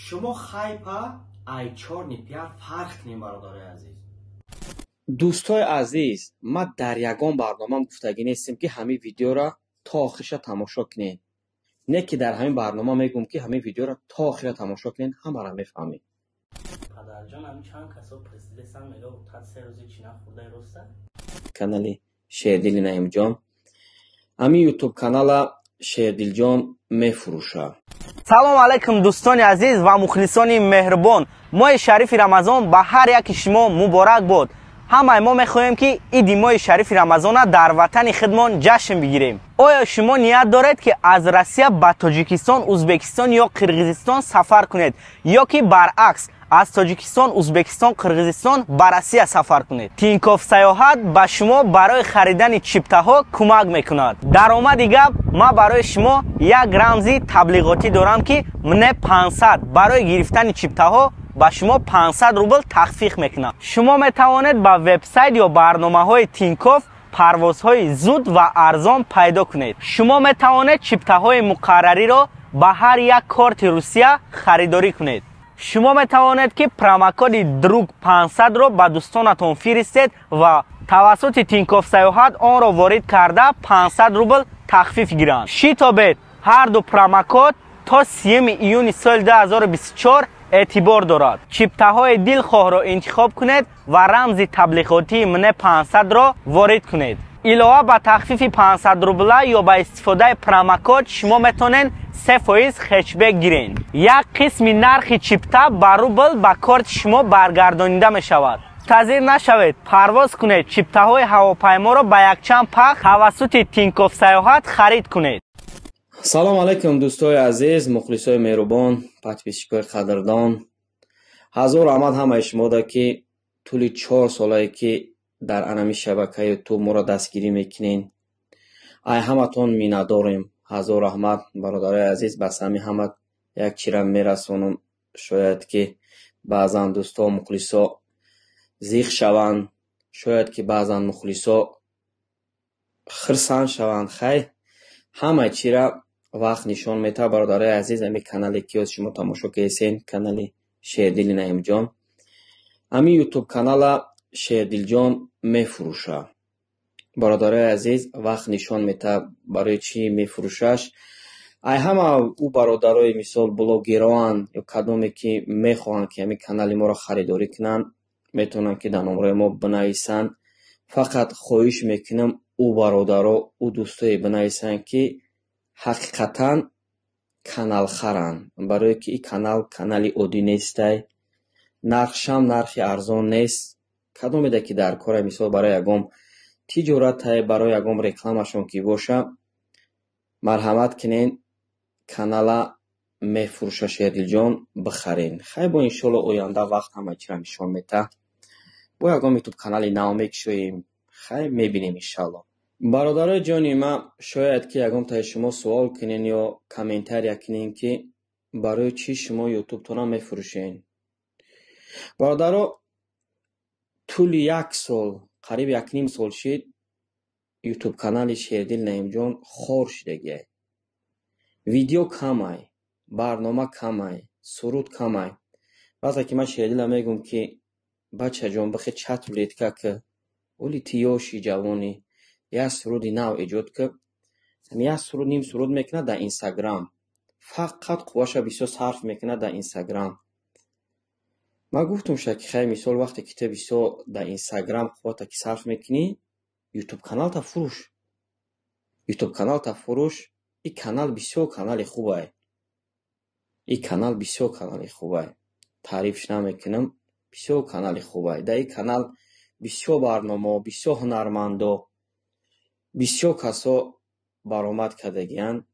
شما خیپا ای 4 نیپیر فرق کنیم برادرای عزیز. دوستای عزیز، ما در یگان برنامه گفتگی نیستیم که همین ویدیو را تا آخرش تماشا کنین. نه که در همین برنامه میگم که همین ویدیو را تا آخر تماشا کنین، همه را میفهمید. پدر جان همین چند کسا پرسیدن میگه تا 3 روز چینا خورده راسته. کانال شیردل نعیم جان. همین یوتیوب کانال شیردل جان میفروشه. سلام علیکم دوستان عزیز و مخلصان مهربان. ماه شریف رمضان به هر یک شما مبارک باد. همه ما میخواهیم که عید ماه شریف رمضان را در وطن خودمان جشن بگیریم. آیا شما نیت دارید که از روسیه به تاجیکستان، ازبکستان یا قرقیزستان سفر کنید یا که برعکس از تاجیکستان، ازبکستان، قرقیزستان به روسیه سفر کنید؟ تینکوف سیاحت به شما برای خریدن چیپته ها کمک میکند. درآمد گپ، ما برای شما یک رمزی تبلیغاتی دارم که من 500 برای گرفتن چیپته ها با شما 500 روبل تخفیف میکنم. شما میتوانید با وبسایت یا برنامه‌های تینکوف پروازهای زود و ارزان پیدا کنید. شما میتوانید چیپته های مقرری را با هر یک کارت روسیه خریداری کنید. شما میتوانید که پروموکد دروگ 500 را به دوستانتان فرستید و توسط تینکوف سیاحت آن را وارد کرده 500 روبل تخفیف گیرند. شتابید هر دو پروموکد تا 3 ایون سال 2024 اعتبار دارد. چیپته های دلخواه را انتخاب کنید و رمز تبلیغاتی من 500 را وارد کنید. علاوه به تخفیف 500 روبل یا با استفاده پروموکد شما میتونید 3% کشبک گیرین. یک قسم نرخ چیپته بر روبل به کارت شما برگردانیده می شود. منتظر نشوید، پرواز کنید. چیپته های هواپیما را به یک چند پخ توسط تینکوف سیاحت خرید کنید. سلام علیکم دوستای عزیز، مخلصای مهربان، پادپیشکای قدردان. هزار رحمت همه شما دا که طول 4 ساله که در انمی شبکه یوتیوب ما را دستگیری میکنین. ای همتون مینداریم. هزار رحمت برادرای عزیز. بس همه یک چیرم میرسونم. شاید که بعضا دوستا مخلصا زیخ شوند، شاید که بعضا مخلصا خرسان شوند. خیر همه چی را وقت نشان میده. برادرای عزیز، امی کانالی که از شما تماشا کردین، کانال شیردل نعیم جان. امی یوتیوب کانال شیردل جان میفروشه. برادرای عزیز، وقت نشان میده برای چی میفروشش. ای همه او برادرای مثال بلاگران یا کدومی که میخواهند که امی کانال ما را خریداری کنن، میتونن که در نمره ما بنویسن. فقط خواهش میکنم او برادرها، او دوستای بنویسن که حقیقتا کانال خرن، برای که این کانال عادی نیست. نرخشم نرخ ارزان نیست. کدوم میده که در کار مثال برای یگام تجارت برای یگام رکلامشون که باشه، مرحمت کنین کانال میفروشه شیردل جان بخرین. خیلی با انشالله آینده وقت همه چی را نشان میده. با یگام یوتیوب کانال نو میکشویم. خیلی میبینیم انشالله. برادرای جانی ما، شاید که یگام تا شما سوال کنین یا کامنتر کنین که برای چی شما یوتیوب تون میفروشین. برادرها طول 1 سال، قریب 1.5 سال شد یوتیوب کانال شیردل نعیم جان خور شده. ویدیو کمای، برنامه کمای، سرود کمای. بعضی که من شیردل میگم که بچه جان بخی چت بلید که اولی تیوشی جوانی یا سرودی نو ایجاد که یا سرود نیم سرود میکنه در اینستاگرام. فقط قواشا بسیار صرف میکنه در اینستاگرام. ما گفتم شکی خیلی مثال وقتی که بسیار در اینستاگرام قواتا که صرف میکنی، یوتیوب کانال تا فروش. یوتیوب کانال تا فروش. این کانال بسیار کانال خوبه. این کانال بسیار کانال خوبه. تعریفش نمیکنم. بسیار کانال خوبه. در این کانال بسیار برنامه، بسیار هنرمندا، بسیار کسا برآمد کردگیان.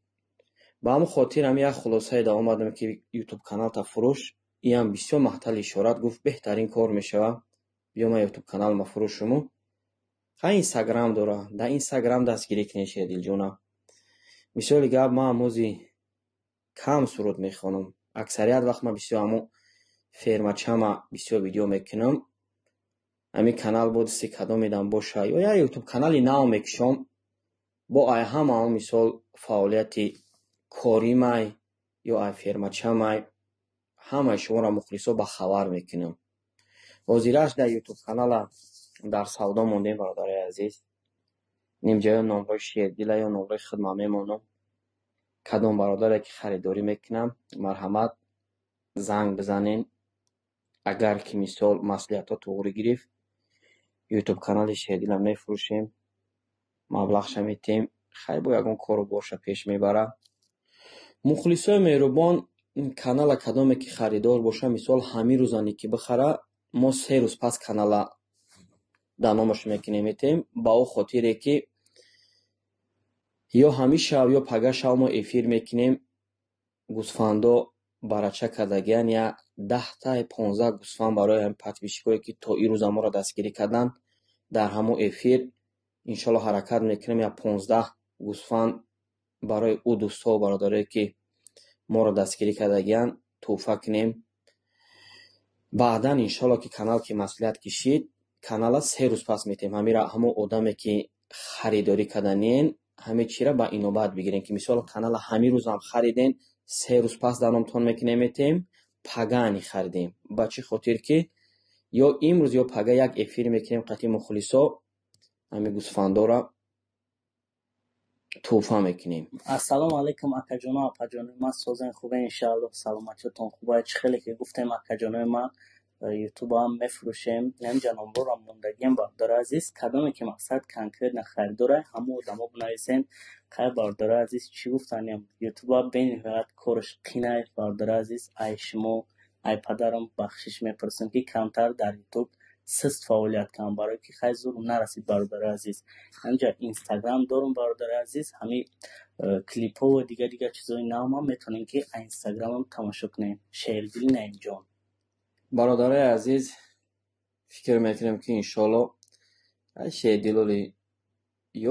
با همون خاطر هم یک خلاصه دا آمدم که یوتیوب کانال تا فروش. این هم بسیار محتل اشارت گفت بهترین کار میشوه. بیا ما یوتیوب کانال ما فروشمو. خیلی اینستاگرام داره. در اینستاگرام دستگیری کنی شیردل جونا. مثال گاب ما موزی کم سرود میخونم. اکثریت وقت ما بسیار همون فرمچه بسیار ویدیو میکنم. امی کانال بود سی کدام میدم باشه یا یوتیوب کانالی نو میکشم با ای همه مثال فعالیتی کاری مای یا ای فرمچه مای ҳамаи шуморо мухлисо ба хабар мекунем. ҳозираш дар ютуб канала дар савдо мондем бародари азиз. нимҷаё номрои Шердила ё номрои хидмат мемонам. кадом бародаре ки харидорӣ мекунам, марҳамат занг бизанен. агар ки мисол маслиҳатҳо туғри гирифт, ютуб канали Шердила мефурӯшем, маблағша метем, хай бо ягон кору боша пеш мебара. мухлисои меҳрубон, канала кадоме ки харидор боша, мисол ҳамин рӯзане ки бихара, мо 3 рӯз пас канала дар номашо мекунем метем, ба о хотире ки ё ҳамин шав ё пага шав мо эфир мекунем. гӯсфандо барача кардагиян я 10-15 гӯсфанд барои ҳамин подписчикое ки то ин рӯза моро дастгирӣ кардан, дар ҳамон эфир иншоалло ҳаракат мекунем я 15 гӯсфанд барои ӯ дӯстҳо бародарое ки моро дастгирӣ кардагиян тӯҳфа кунем. баъдан иншоалло ки канал ки маслиҳат кишид, канала 3 рӯз пас метем. ҳамон одаме ки харидорӣ карданиян, ҳамин чира ба инобат бигирем ки мисол канала ҳамин рӯзам хариден, 3 рӯз пас дар номтон мекунем метем, пагаани харидем. ба чӣ хотир ки ё имрӯз ё пага як эфир мекунем қатъи мухлисо ҳамин гӯсфандора тӯҳфа мекунем. ассалому алайкум акаҷону апаҷонои ман, созен хубе иншаалло, саломатиатон хубе. чӣ хеле ки гуфтем акаҷонои ман, ютубам мефурӯшем, намҷа номрорам мондагиям бардори азиз, кадоме ки мақсад конкретна харидора ҳамон одамо бинависен. қай бардори азиз чӣ гуфтанем, ютуба бениҳоят корш қинай бардори азиз. ай шумо ай падарам бахшиш мепурсем ки камтар дар ютуб сист фаъолият кам, барое ки хай зулм нарасид бародари азиз. ҳамҷа инстаграм дорум бародари азиз, ҳамин клипҳо ва дигар чизои навмам метавонем ки инстаграмам тамошо кунем. Шердил Наимҷон. бародари азиз, фикр мекунем ки иншоалло Шердилоли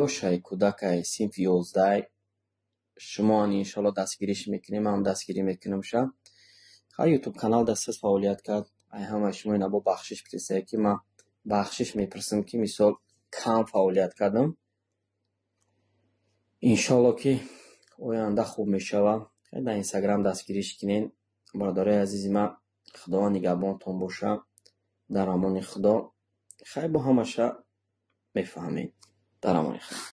ёшай кӯдакай синфи 11 шумо иншоалло дастгириш мекунем, ҳам дастгирӣ мекунам ша. хай ютуб канал дастас фаъолият кард, ай ҳамаи шумо ина бо бахшиш пирсед ки ман бахшиш мепирсам ки мисол кам фаъолият кардам. иншоалло ки оянда хуб мешава. хай дар инстаграм дастгириш кунен. бародари азизи ман, худованд нигаҳбонтон боша. дар амони худо. хай бо ҳамаша мефаҳмед. дар амони худо.